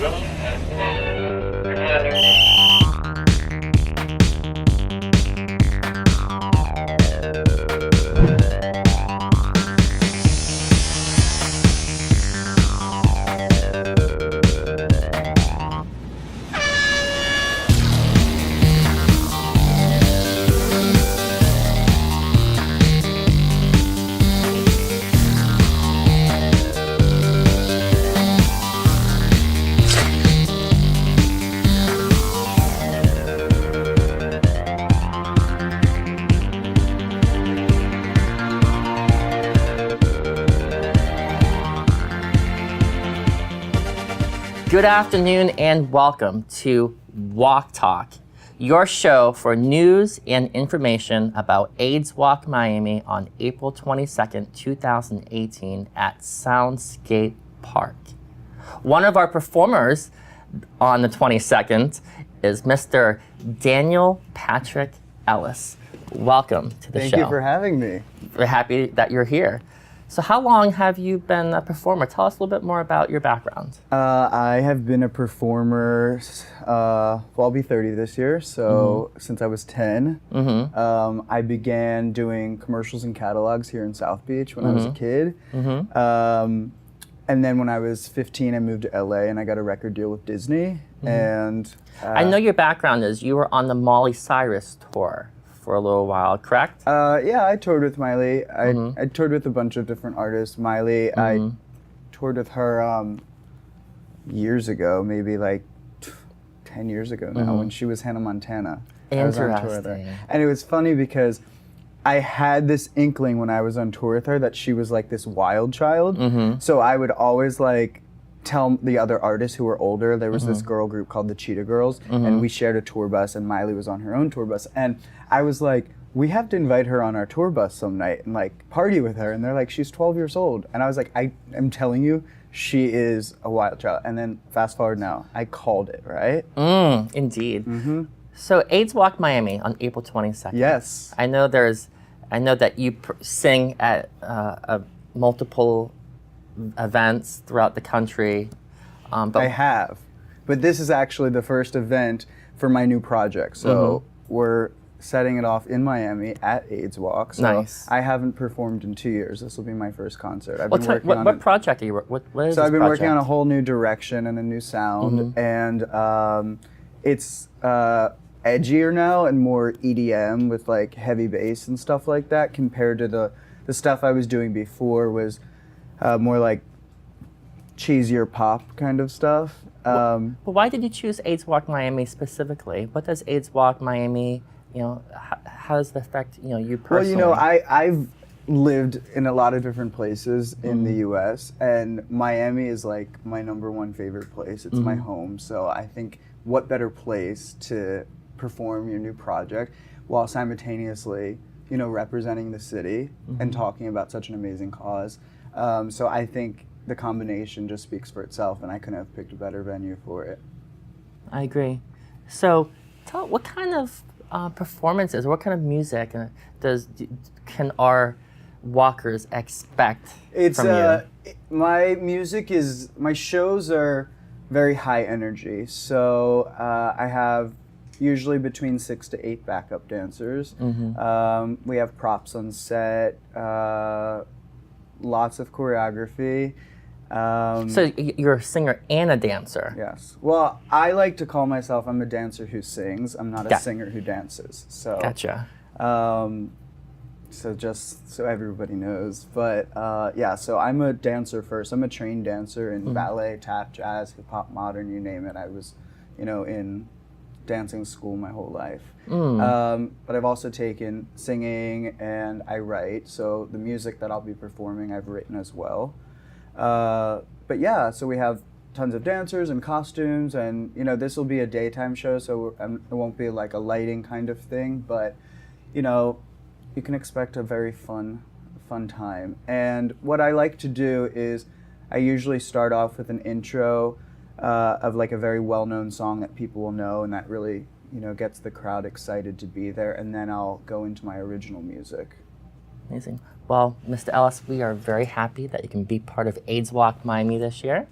Good afternoon and welcome to Walk Talk, your show for news and information about AIDS Walk Miami on April 22nd, 2018 at SoundScape Park. One of our performers on the 22nd is Mr. Daniel Patrick Ellis. Welcome to the show. Thank you for having me. We're happy that you're here. So how long have you been a performer? Tell us a little bit more about your background. I have been a performer, I'll be 30 this year, so since I was 10. I began doing commercials and catalogs here in South Beach when I was a kid. And then when I was 15, I moved to LA and I got a record deal with Disney. And I know your background is you were on the Miley Cyrus tour for a little while, correct? Yeah, I toured with Miley. I toured with a bunch of different artists. Miley, I toured with her years ago, maybe like 10 years ago now, when she was Hannah Montana. I was on tour with her. And it was funny because I had this inkling when I was on tour with her that she was like this wild child. So I would always like tell the other artists who were older. There was this girl group called the Cheetah Girls, and we shared a tour bus, and Miley was on her own tour bus. And I was like, we have to invite her on our tour bus some night and like party with her. And they're like, she's 12 years old. And I was like, I am telling you, she is a wild child. And then fast forward now, I called it, right? Indeed. So AIDS Walk Miami on April 22nd. Yes. I know that you sing at multiple events throughout the country. But I have. But this is actually the first event for my new project. So we're setting it off in Miami at AIDS Walk. So nice. I haven't performed in 2 years. This will be my first concert. I've what been working on what project are you? What is So this I've been project? working on a whole new direction and a new sound, and it's edgier now and more EDM with like heavy bass and stuff like that, compared to the stuff I was doing before was more like cheesier pop kind of stuff. But why did you choose AIDS Walk Miami specifically? What does AIDS Walk Miami, how does it affect, you personally? Well, I've lived in a lot of different places in the US, and Miami is like my #1 favorite place. It's my home. So I think what better place to perform your new project while simultaneously, representing the city and talking about such an amazing cause. So I think the combination just speaks for itself, and I couldn't have picked a better venue for it. I agree. So what kind of performances, what kind of music can our walkers expect from you? My shows are very high energy. So I have usually between 6 to 8 backup dancers. We have props on set, lots of choreography. So you're a singer and a dancer. Yes. Well, I like to call myself, I'm a dancer who sings. I'm not a singer who dances. So. Gotcha. So just so everybody knows. But so I'm a dancer first. I'm a trained dancer in ballet, tap, jazz, hip hop, modern, you name it. I was, in dancing school my whole life. But I've also taken singing and I write. So the music that I'll be performing, I've written as well. But yeah, so we have tons of dancers and costumes, and this will be a daytime show, so it won't be like a lighting kind of thing, but you can expect a very fun time. And what I like to do is I usually start off with an intro of like a very well-known song that people will know, and that really gets the crowd excited to be there, and then I'll go into my original music. Amazing. Well, Mr. Ellis, we are very happy that you can be part of AIDS Walk Miami this year.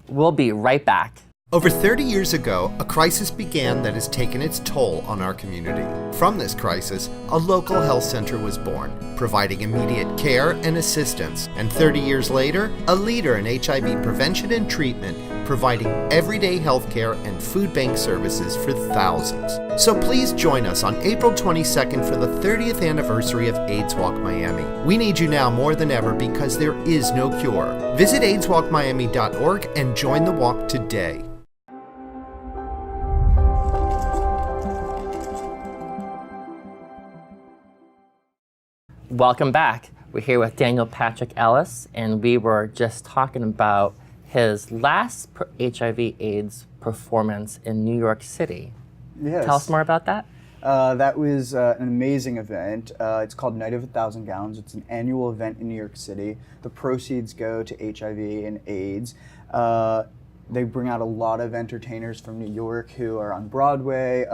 We'll be right back. Over 30 years ago, a crisis began that has taken its toll on our community. From this crisis, a local health center was born, providing immediate care and assistance. And 30 years later, a leader in HIV prevention and treatment, providing everyday health care and food bank services for thousands. So please join us on April 22nd for the 30th anniversary of AIDS Walk Miami. We need you now more than ever because there is no cure. Visit AIDSWalkMiami.org and join the walk today. Welcome back. We're here with Daniel Patrick Ellis, and we were just talking about his last HIV/AIDS performance in New York City. Yes. Tell us more about that. That was an amazing event. It's called Night of 1,000 Gowns. It's an annual event in New York City. The proceeds go to HIV and AIDS. They bring out a lot of entertainers from New York who are on Broadway,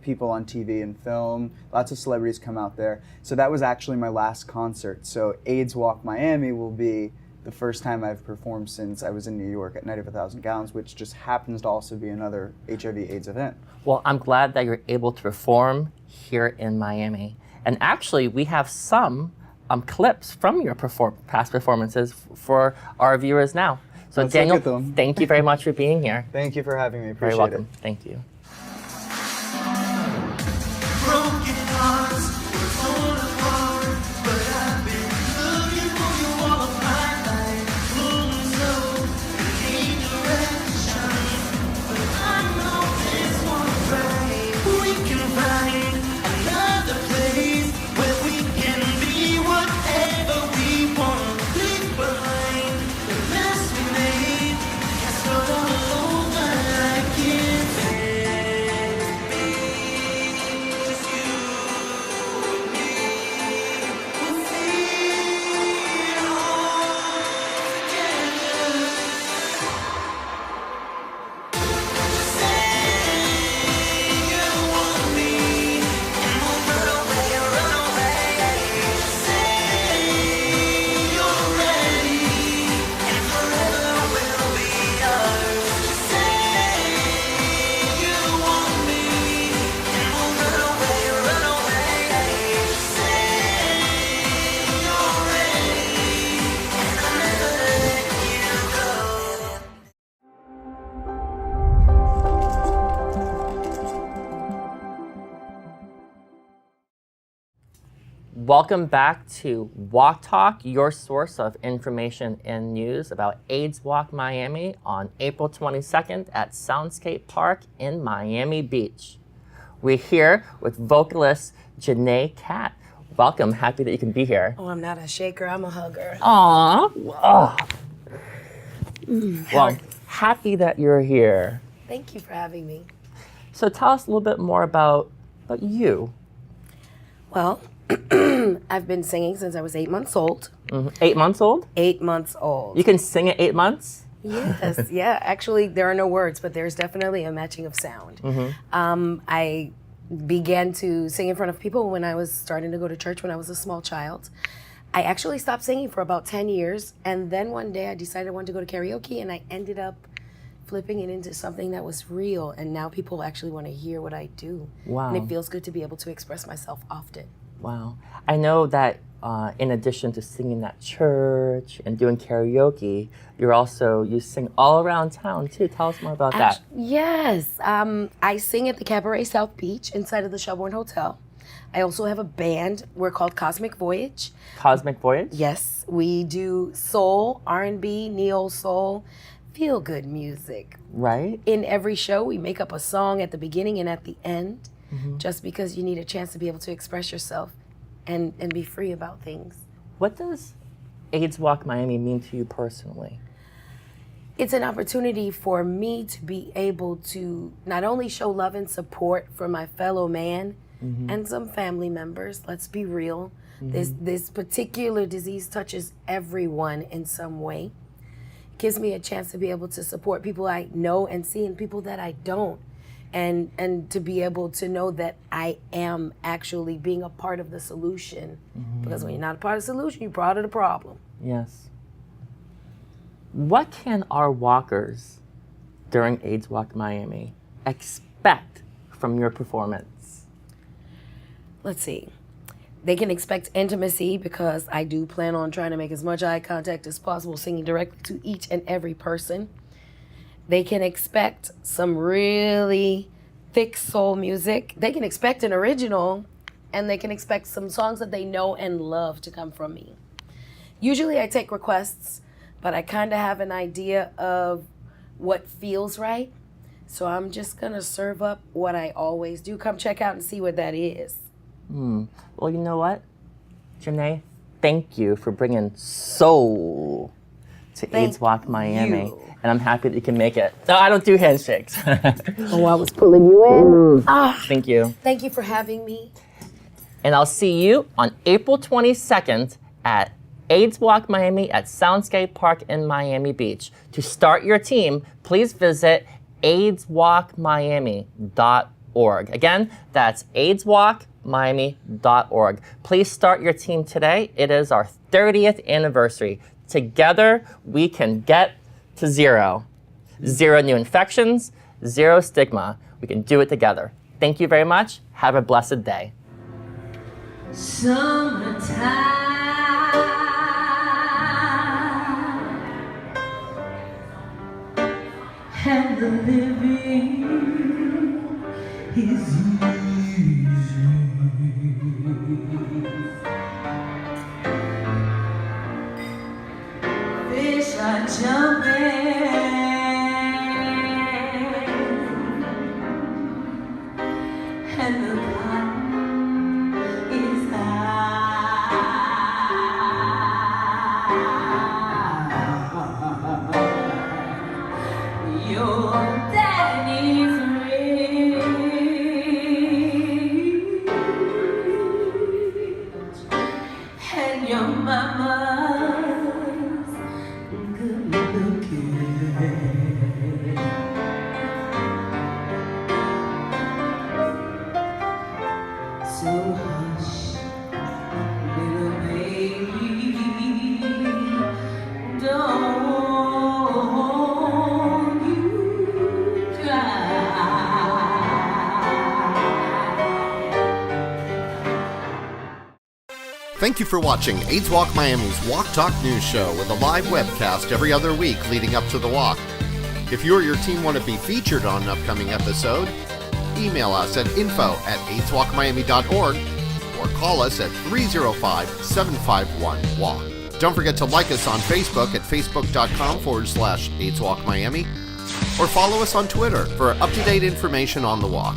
people on TV and film. Lots of celebrities come out there. So that was actually my last concert. So AIDS Walk Miami will be the first time I've performed since I was in New York at Night of 1,000 Gowns, which just happens to also be another HIV/AIDS event. Well, I'm glad that you're able to perform here in Miami. And actually, we have some clips from your past performances for our viewers now. So Let's Daniel, look at them. thank you very much for being here. Thank you for having me. Very Appreciate welcome. it. Thank you. Broken hearts were torn apart, but I've been looking for you all of my life. Moving slow, in direction, but I know this one's right. We can find another place where we can be whatever we want. Leave behind the mess we made. Can't start all over again. Welcome back to Walk Talk, your source of information and news about AIDS Walk Miami on April 22nd at SoundScape Park in Miami Beach. We're here with vocalist Janae Catt. Welcome, happy that you can be here. Oh, I'm not a shaker, I'm a hugger. Aww. Oh. Well, happy that you're here. Thank you for having me. So tell us a little bit more about you. Well, I've been singing since I was 8 months old. 8 months old? 8 months old. You can sing at 8 months? Yes, yeah. Actually, there are no words, but there's definitely a matching of sound. I began to sing in front of people when I was starting to go to church when I was a small child. I actually stopped singing for about 10 years, and then one day I decided I wanted to go to karaoke, and I ended up flipping it into something that was real, and now people actually want to hear what I do. Wow. And it feels good to be able to express myself often. Wow. I know that in addition to singing at church and doing karaoke, you sing all around town too. Tell us more about that. Yes. I sing at the Cabaret South Beach inside of the Shelbourne Hotel. I also have a band. We're called Cosmic Voyage. Cosmic Voyage? Yes. We do soul, R&B, neo soul, feel-good music. Right. In every show, we make up a song at the beginning and at the end, just because you need a chance to be able to express yourself and be free about things. What does AIDS Walk Miami mean to you personally? It's an opportunity for me to be able to not only show love and support for my fellow man and some family members, let's be real. This particular disease touches everyone in some way. Gives me a chance to be able to support people I know and see and people that I don't. And to be able to know that I am actually being a part of the solution. Because when you're not a part of the solution, you're part of the problem. Yes. What can our walkers during AIDS Walk Miami expect from your performance? Let's see. They can expect intimacy because I do plan on trying to make as much eye contact as possible, singing directly to each and every person. They can expect some really thick soul music. They can expect an original, and they can expect some songs that they know and love to come from me. Usually I take requests, but I kind of have an idea of what feels right. So I'm just gonna serve up what I always do. Come check out and see what that is. Well, you know what? Janae, thank you for bringing soul to AIDS Walk Miami. you. And I'm happy that you can make it. No, I don't do handshakes. Oh, I was pulling you in. Thank you. Thank you for having me. And I'll see you on April 22nd at AIDS Walk Miami at SoundScape Park in Miami Beach. To start your team, please visit aidswalkmiami.org. Again, that's aidswalkmiami.org. Please start your team today. It is our 30th anniversary. Together, we can get to zero. Zero new infections, zero stigma. We can do it together. Thank you very much. Have a blessed day. And the living is easy. Fish are jumping, and the cotton is high. Your daddy's rich, and your mama's good looking. So hush, little baby, don't you cry. Thank you for watching AIDS Walk Miami's Walk Talk News Show with a live webcast every other week leading up to the walk. If you or your team want to be featured on an upcoming episode, email us at info@aidswalkmiami.org or call us at 305-751-WALK. Don't forget to like us on Facebook at facebook.com/AIDS Walk Miami or follow us on Twitter for up-to-date information on the walk.